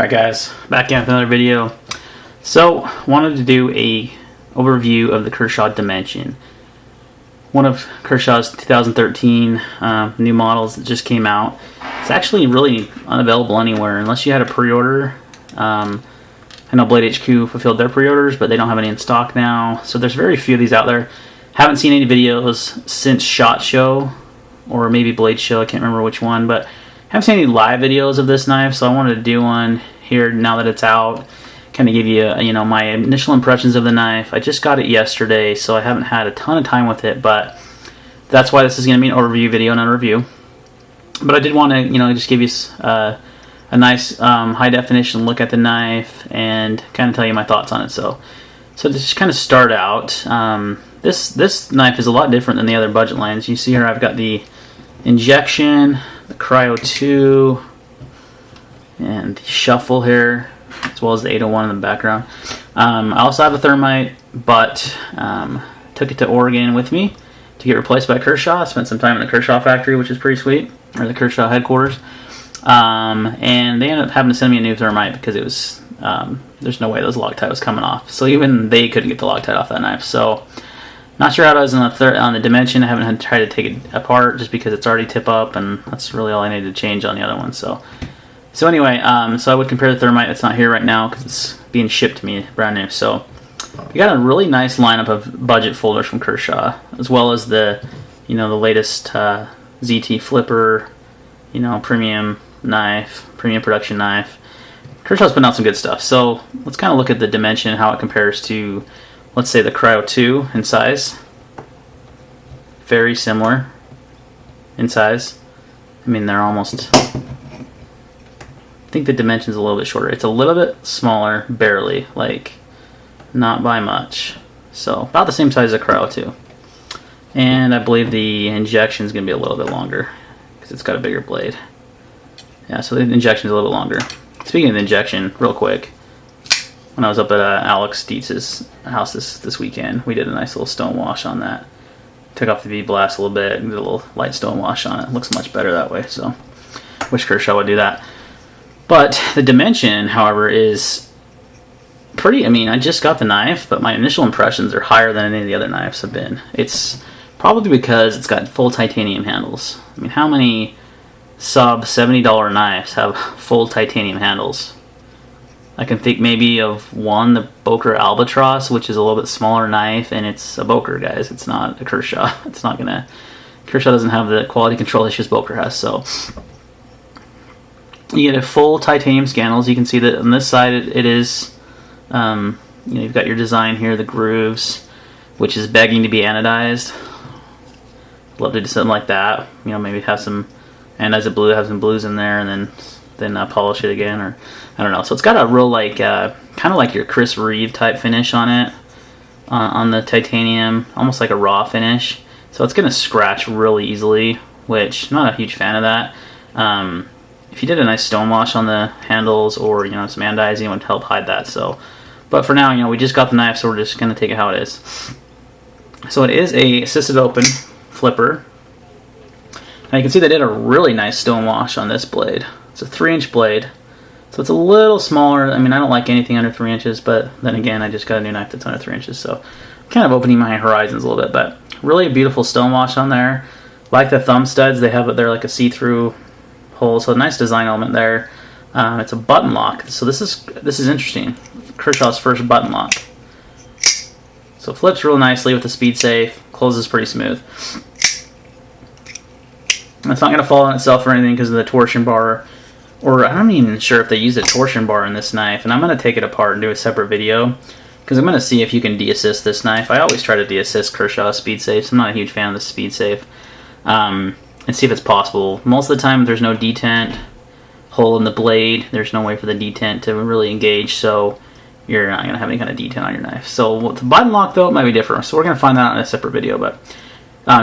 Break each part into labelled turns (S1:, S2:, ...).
S1: Alright guys, back in with another video. So, wanted to do a overview of the Kershaw Dimension. One of Kershaw's 2013 new models that just came out. It's actually really unavailable anywhere unless you had a pre-order. I know Blade HQ fulfilled their pre-orders, but they don't have any in stock now. So there's very few of these out there. Haven't seen any videos since SHOT Show, or maybe Blade Show, I can't remember which one, but haven't seen any live videos of this knife, so I wanted to do one here now that it's out. Kind of give you, my initial impressions of the knife. I just got it yesterday, so I haven't had a ton of time with it, but that's why this is going to be an overview video, not a review. But I did want to, just give you a nice high definition look at the knife and kind of tell you my thoughts on it. So to just kind of start out, this knife is a lot different than the other budget lines. You see here I've got the injection, the Cryo 2, and the shuffle here, as well as the 801 in the background. I also have a thermite, but took it to Oregon with me to get replaced by Kershaw. Spent some time in the Kershaw factory, which is pretty sweet, or the Kershaw headquarters. And they ended up having to send me a new thermite because it was there's no way those Loctite was coming off. So even they couldn't get the Loctite off that knife. So not sure how it was on the Dimension. I haven't had to try to take it apart just because it's already tip up, and that's really all I needed to change on the other one. So anyway, so I would compare the thermite that's not here right now because it's being shipped to me brand new. So we got a really nice lineup of budget folders from Kershaw, as well as the the latest ZT flipper, premium knife, premium production knife. Kershaw's putting out some good stuff. So let's kind of look at the Dimension, how it compares to, let's say, the Cryo 2 in size. Very similar in size. I mean, they're almost, I think the Dimension's a little bit shorter. It's a little bit smaller, barely, like not by much. So about the same size as the Cryo 2. And I believe the injection is going to be a little bit longer because it's got a bigger blade. Yeah, so the injection is a little bit longer. Speaking of the injection, real quick, when I was up at Alex Dietz's house this weekend, we did a nice little stone wash on that. Took off the V-Blast a little bit and did a little light stone wash on it. It looks much better that way, so wish Kershaw would do that. But the Dimension, however, is pretty, I just got the knife, but my initial impressions are higher than any of the other knives have been. It's probably because it's got full titanium handles. How many sub $70 knives have full titanium handles? I can think maybe of one, the Boker Albatross, which is a little bit smaller knife, and it's a Boker, guys. It's not a Kershaw. Kershaw doesn't have the quality control issues Boker has, so you get a full titanium scannels. You can see that on this side it is, you've got your design here, the grooves, which is begging to be anodized. Love to do something like that. Maybe have some anodize the blue, have some blues in there, and then polish it again, or I don't know. So it's got a real kind of like your Chris Reeve type finish on it, on the titanium, almost like a raw finish. So it's going to scratch really easily, which I'm not a huge fan of that. If you did a nice stone wash on the handles, or some anodizing, it would help hide that. So, but for now, we just got the knife, so we're just going to take it how it is. So it is a assisted open flipper. Now you can see they did a really nice stone wash on this blade. It's a 3-inch blade, so it's a little smaller. I don't like anything under 3 inches, but then again, I just got a new knife that's under 3 inches, so I'm kind of opening my horizons a little bit. But really a beautiful stone wash on there. Like the thumb studs, they have it there like a see-through hole, so a nice design element there. It's a button lock, so this is interesting. Kershaw's first button lock. So it flips real nicely with the speed safe, closes pretty smooth. It's not going to fall on itself or anything because of the torsion bar, or I'm not even sure if they use a torsion bar in this knife, and I'm going to take it apart and do a separate video because I'm going to see if you can de-assist this knife. I always try to de-assist Kershaw speed safes. I'm not a huge fan of the speed safe, and see if it's possible. Most of the time there's no detent hole in the blade. There's no way for the detent to really engage, so you're not going to have any kind of detent on your knife. So with the button lock, though, it might be different, so we're going to find that out in a separate video. But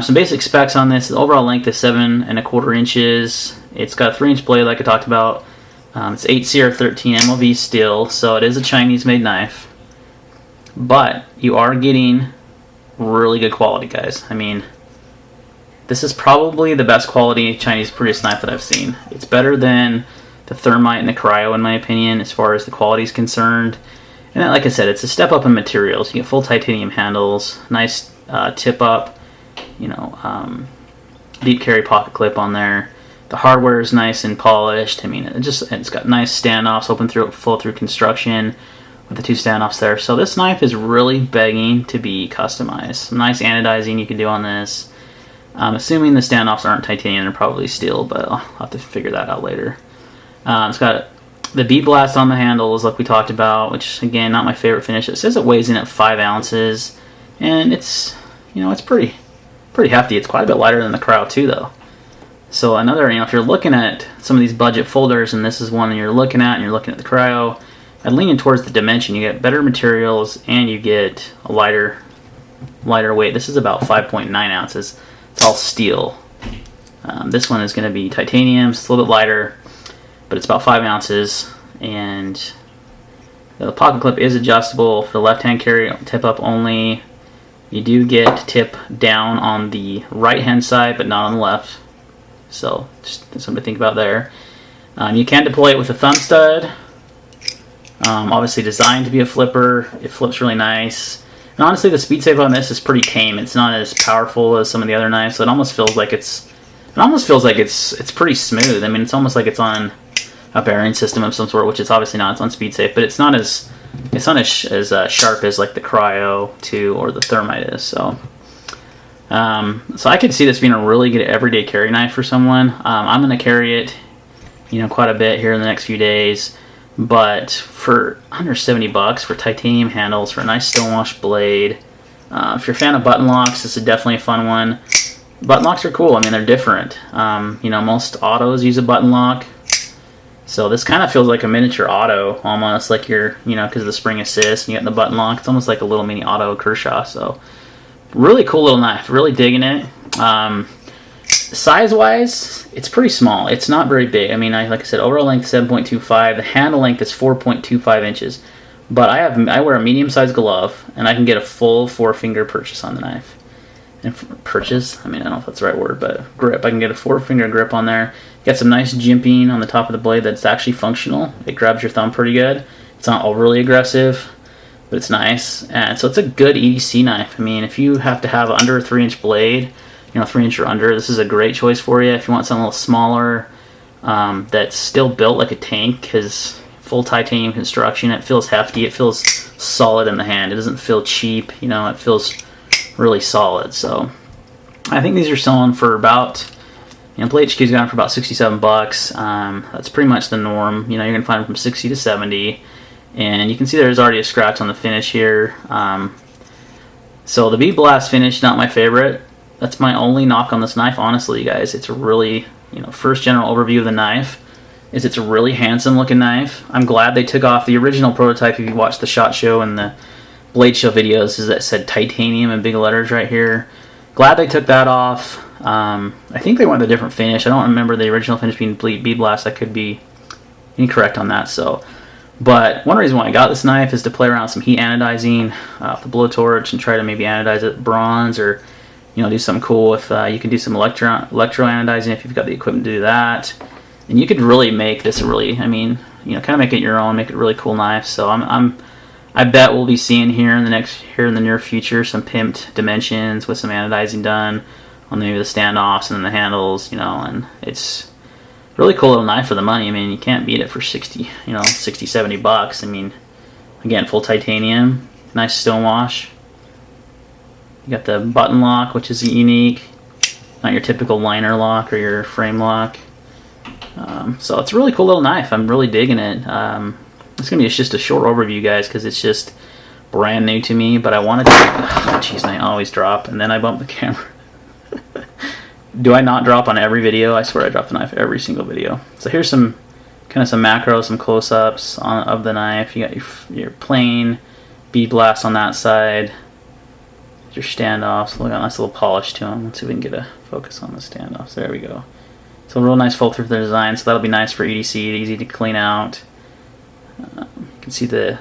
S1: some basic specs on this. The overall length is 7¼ inches. It's got a 3-inch blade, like I talked about. It's 8CR13 MOV steel, so it is a Chinese-made knife. But you are getting really good quality, guys. This is probably the best quality Chinese-produced knife that I've seen. It's better than the thermite and the cryo, in my opinion, as far as the quality is concerned. And then, like I said, it's a step up in materials. You get full titanium handles, nice tip up, you know, deep carry pocket clip on there. The hardware is nice and polished. I mean, it's got nice standoffs, open through, full through construction with the 2 standoffs there. So this knife is really begging to be customized. Some nice anodizing you can do on this. Assuming the standoffs aren't titanium, they're probably steel, but I'll have to figure that out later. It's got the bead blast on the handles, like we talked about, which again, not my favorite finish. It says it weighs in at 5 ounces, and it's, you know, it's pretty hefty. It's quite a bit lighter than the cryo too, though. So another, you know, if you're looking at some of these budget folders, and this is one you're looking at, and you're looking at the cryo, I'd lean towards the Dimension. You get better materials, and you get a lighter weight. This is about 5.9 ounces. It's all steel. This one is going to be titanium. It's a little bit lighter, but it's about 5 ounces, and the pocket clip is adjustable for the left-hand carry, tip up only. You do get tip down on the right-hand side, but not on the left. So just something to think about there. You can deploy it with a thumb stud. Obviously designed to be a flipper. It flips really nice. And honestly, the speed save on this is pretty tame. It's not as powerful as some of the other knives, so it almost feels like it's pretty smooth. I mean, it's almost like it's on a bearing system of some sort, which it's obviously not. It's on speed safe, but it's not as sharp as like the cryo 2 or the thermite is. So I could see this being a really good everyday carry knife for someone. I'm going to carry it, you know, quite a bit here in the next few days. But for under 70 bucks for titanium handles, for a nice stonewash blade, if you're a fan of button locks, this is definitely a fun one. Button locks are cool. I mean, they're different. You know, most autos use a button lock. So this kind of feels like a miniature auto, almost like you're, you know, because of the spring assist and you got the button lock. It's almost like a little mini auto Kershaw. So really cool little knife. Really digging it. Size-wise, it's pretty small. It's not very big. I mean, like I said, overall length 7.25. The handle length is 4.25 inches. But I wear a medium-sized glove, and I can get a full 4-finger purchase on the knife. And purchase? I mean, I don't know if that's the right word, but grip. I can get a 4-finger grip on there. Got some nice jimping on the top of the blade that's actually functional. It grabs your thumb pretty good. It's not overly aggressive, but it's nice. And so it's a good EDC knife. I mean, if you have to have under a 3-inch blade, you know, 3-inch or under, this is a great choice for you. If you want something a little smaller, that's still built like a tank, because full titanium construction, it feels hefty, it feels solid in the hand. It doesn't feel cheap, you know, it feels really solid. So I think these are selling for about, you know, Play HQ's gone for about 67 bucks. That's pretty much the norm. You know, you're gonna find them from 60 to 70, and you can see there's already a scratch on the finish here. So the bead blast finish, not my favorite. That's my only knock on this knife, honestly, you guys. It's a really, you know, first general overview of the knife is it's a really handsome looking knife. I'm glad they took off the original prototype. If you watch the SHOT Show and the Blade Show videos, is that said titanium in big letters right here. Glad they took that off. I think they went with a different finish. I don't remember the original finish being bead blast. I could be incorrect on that. So, but one reason why I got this knife is to play around with some heat anodizing, the blowtorch, and try to maybe anodize it bronze, or, you know, do something cool if you can do some electro anodizing if you've got the equipment to do that. And you could really make this really, I mean, you know, kind of make it your own, make it a really cool knife. So I bet we'll be seeing here in the near future some pimped Dimensions with some anodizing done on maybe the standoffs and then the handles, you know, and it's a really cool little knife for the money. I mean, you can't beat it for 60, 70 bucks. I mean, again, full titanium, nice stonewash. You got the button lock, which is unique, not your typical liner lock or your frame lock. So it's a really cool little knife. I'm really digging it. It's gonna be just a short overview, guys, because it's just brand new to me. But I wanted to. Jeez, I always drop, and then I bump the camera. Do I not drop on every video? I swear I drop the knife every single video. So here's some macros, some close-ups of the knife. You got your plain bead blast on that side. Your standoffs. Look at a nice little polish to them. Let's see if we can get a focus on the standoffs. There we go. So real nice fold through the design. So that'll be nice for EDC. Easy to clean out. You can see the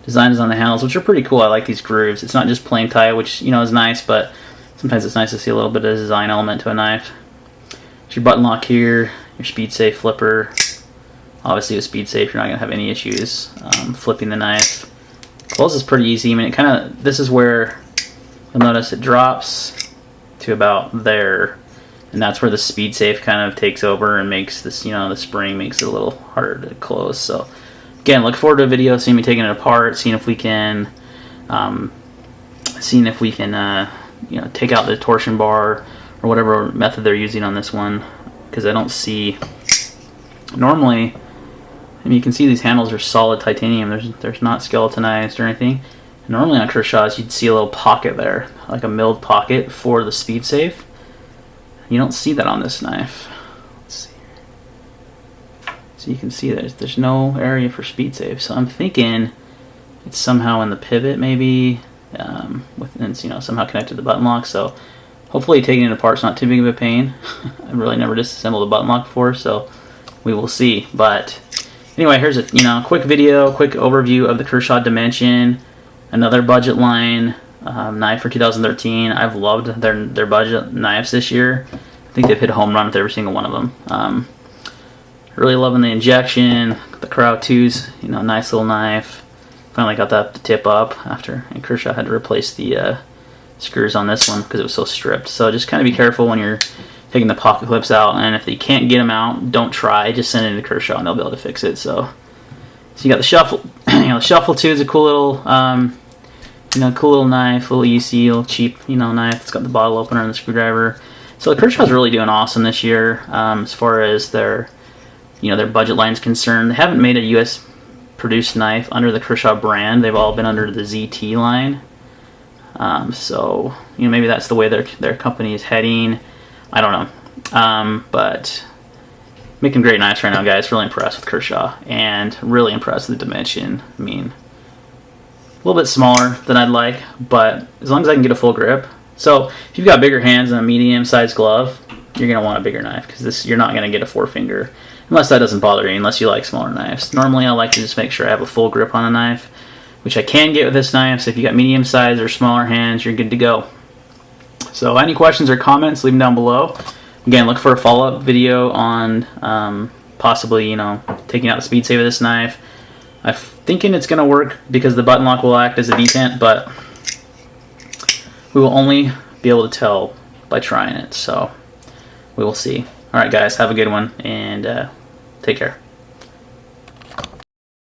S1: designs on the handles, which are pretty cool. I like these grooves. It's not just plain tie, which, you know, is nice, but sometimes it's nice to see a little bit of design element to a knife. It's your button lock here. your speed safe flipper. Obviously with speed safe you're not going to have any issues flipping the knife. Close is pretty easy. I mean, it kind of, this is where you'll notice it drops to about there, and that's where the speed safe kind of takes over and makes this, you know, the spring makes it a little harder to close. So again, look forward to a video seeing me taking it apart, seeing if we can you know, take out the torsion bar or whatever method they're using on this one, because I don't see normally. And you can see these handles are solid titanium. There's not skeletonized or anything. Normally on Kershaw's you'd see a little pocket there, like a milled pocket for the speed safe. You don't see that on this knife. Let's see. So you can see there's no area for speed safe. So I'm thinking it's somehow in the pivot, maybe, within, you know, somehow connected to the button lock. So hopefully taking it apart is not too big of a pain. I've really never disassembled a button lock before, so we will see. But anyway, here's a, you know, quick video, quick overview of the Kershaw Dimension, another budget line knife for 2013. I've loved their budget knives this year. I think they've hit a home run with every single one of them. Really loving the injection, the Crow 2's, you know, nice little knife. Finally got that to tip up after, and Kershaw had to replace the screws on this one because it was so stripped. So just kind of be careful when you're taking the pocket clips out, and if you can't get them out, don't try. Just send it to Kershaw and they'll be able to fix it. So you got the shuffle. You know, the shuffle 2 is a cool little, you know, cool little knife, little easy, little cheap, you know, knife. It's got the bottle opener and the screwdriver. So the Kershaw's really doing awesome this year as far as their, you know, their budget line's concerned. They haven't made a U.S. produced knife under the Kershaw brand. They've all been under the ZT line. So you know, maybe that's the way their company is heading. I don't know, but making great knives right now, guys. Really impressed with Kershaw, and really impressed with the Dimension. I mean, a little bit smaller than I'd like, but as long as I can get a full grip. So if you've got bigger hands and a medium-sized glove, you're gonna want a bigger knife, because this, you're not gonna get a 4-finger, unless that doesn't bother you, unless you like smaller knives. Normally I like to just make sure I have a full grip on the knife, which I can get with this knife. So if you got medium-sized or smaller hands, you're good to go. So any questions or comments, leave them down below. Again, look for a follow-up video on possibly, you know, taking out the speed save of this knife. I'm thinking it's going to work because the button lock will act as a detent, but we will only be able to tell by trying it. So we will see. All right, guys, have a good one, and take care.